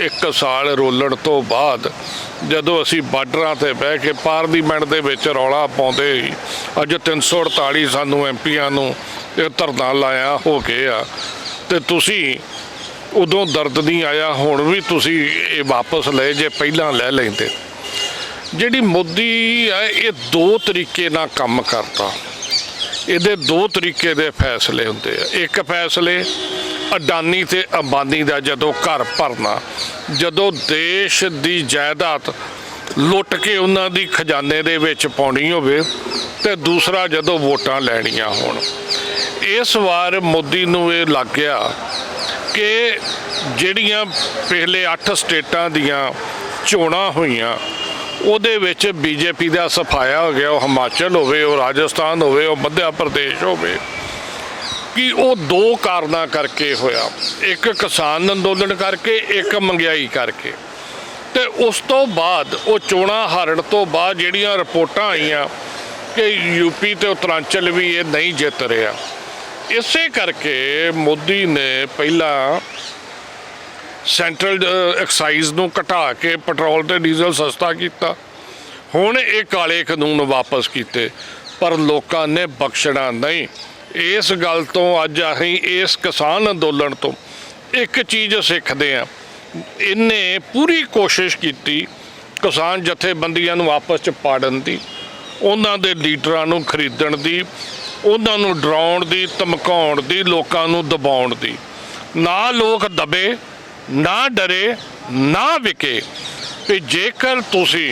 एक साल रोलण तो बाद जदों असी बार्डरां ते बह के पार्लीमेंट दे विच रौला पाउंदे ही अज 348 सानू एमपीआं नूं इह धरना लाया हो गया ते तुसीं उदों दर्द नहीं आया, हुण भी तुसीं इह वापस ले जे पहलां लै लैंदे। जिहड़ी मोदी है ये दो तरीके नाल काम करता, ਇਹਦੇ दो तरीके के फैसले होंदे आ। एक फैसले अडानी ते अंबानी का जदों घर भरना, जदों देश की जायदाद लुट के उन्हां दी खजाने दे विच पाउणी होवे, ते दूसरा जदों वोटां लैणियां होण। इस वार मोदी नूं ये लग गया कि जिहड़ियां पहले 8 स्टेटां दियां चोणां होईयां ਉਹਦੇ ਵਿੱਚ बीजेपी का सफाया हो गया, हिमाचल होवे, राजस्थान होवे, मध्य प्रदेश होवे, कि वो दो कारणों करके होया। एक किसान अंदोलन करके, एक महंगाई करके। तो उस तो बाद वो चोणां हारन तो बाद जिहड़ियां रिपोर्टां आईयां कि यूपी ते उत्तरांचल भी ये नहीं जित रहा, इसे करके मोदी ने पहला सेंट्रल एक्साइज नूं घटा के पेट्रोल ते डीजल सस्ता किया, हुण ये काले कानून वापस किए, पर लोगों ने बख्शना नहीं। इस गल तो अज असीं इस किसान अंदोलन तो एक चीज़ सीखते हैं, इन्हें पूरी कोशिश की किसान जथेबंदियां नूं आपस च पाड़न दी, उन्हां दे लीडरां नूं खरीदण दी, उन्हां नूं डराउण दी, धमकाउण दी, लोकां नूं दबाउण दी। ना लोग दबे, ना डरे, ना विके। कि जेकर तुसी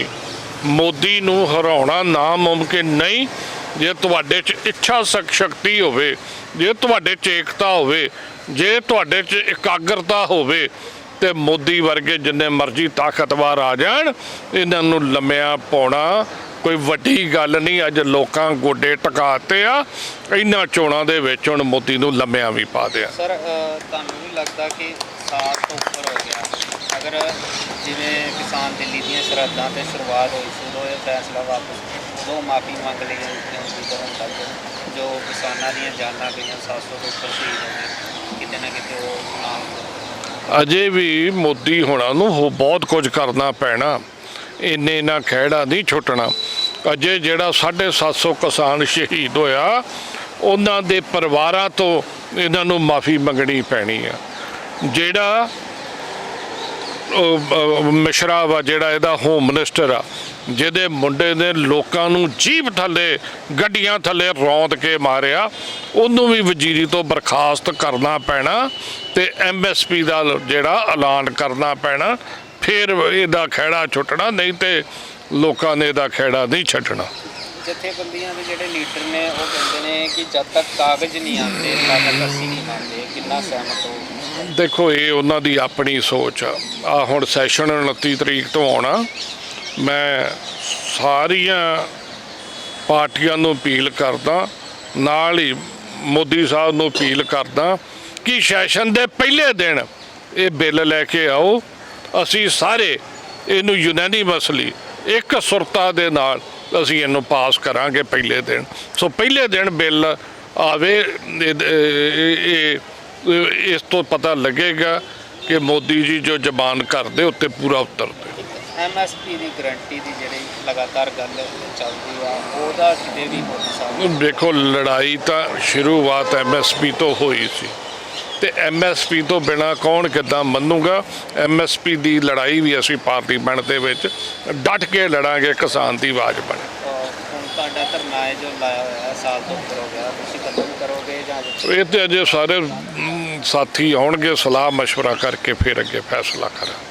मोदी नूं हराउणा नामुमकिन नहीं, जे तुहाडे च इच्छा शक्ति होवे, जे तुहाडे च एकता होवे, जे तुहाडे च एकाग्रता होवे, ते मोदी वर्गे जिन्ने मर्जी ताकतवर आ जाण, इन्हां नूं लम्मिया पाउणा कोई वड्डी गल नहीं। अज लोकां गोडे टकाते आ, इन्हां चोणां दे विच हुण मोदी नूं लम्मिया भी पा दिया। सर तुहानूं नहीं लगदा कि साल तो उपर हो गया, अगर जिवें किसान दिल्ली दी सरहदां ते शुरुआत हुई सी, उदों ये फैसला वापस उदों माफ़ी मंग लई जो किसानां दीयां जानां गईयां, 700 तो उपर शहीद हो गए, किते ना किते वो नाम अजे भी मोदी होणां नूं बहुत कुछ करना पैना, इन्ने ना खैड़ा नहीं छुटना। अजे जिहड़ा 750 किसान शहीद होया, उन्हां दे परिवारां तो इन्हां नूं माफ़ी मंगनी पैनी है। जिहड़ा मिश्रा वा जिहड़ा इहदा होम मिनिस्टर आ, जिहदे मुंडे ने लोकां नूं जीप थल्ले गड्डियां थल्ले रौंद के मारिया, उन्हों भी वजीरी तो बर्खास्त करना पैना, ते MSP का जिहड़ा ऐलान करना पैना, फिर इहदा खैड़ा छुटना, नहीं तो लोगों ने इहदा खैड़ा नहीं छड्डना। जथेबंदियां दे जिहड़े लीडर ने वो कहते हैं कि जब तक कागज नहीं आते तब तक असीं नहीं मानते, कितना सहमत हो? देखो ये उन्हां दी अपनी सोच आ। हुण सैशन 29 तरीक तो आउणा, मैं सारियां पार्टियां नूं अपील करदा, नाल ही मोदी साहब नूं अपील करदा कि सैशन दे पहले दिन ये बिल लैके आओ, असी सारे इनू यूनैनिमसली एक सुरता दे नाल असी इनू पास करांगे पहले दिन। सो पहले दिन बिल आवे, इस तो पता लगेगा कि मोदी जी जो जबान करते उत्ते पूरा उतरते। MSP की गारंटी की जी लगातार गल चलती है, ਉਹਦਾ ਕਿਤੇ भी मोदी साहब देखो लड़ाई तो शुरुआत MSP तो हुई सी, तो MSP तो बिना कौन किद्दां मन्नूगा। MSP की लड़ाई भी असी पार्लीमेंट दे विच डट के लड़ांगे, किसान की आवाज़ बने। ਤੁਹਾਡਾ ਧਰਨਾ ਹੈ ਜੋ ਲਾਇਆ ਹੋਇਆ ਸਾਲ ਤੋਂ ਉੱਪਰ ਹੋ ਗਿਆ, ਤੁਸੀਂ ਕਦੋਂ ਕਰੋਗੇ ਜਾਂ ਇਹ ਤੇ ਅਜੇ ਸਾਰੇ ਸਾਥੀ ਆਉਣਗੇ, ਸਲਾਹ ਮਸ਼ਵਰਾ ਕਰਕੇ ਫਿਰ ਅੱਗੇ ਫੈਸਲਾ ਕਰਾਂਗੇ।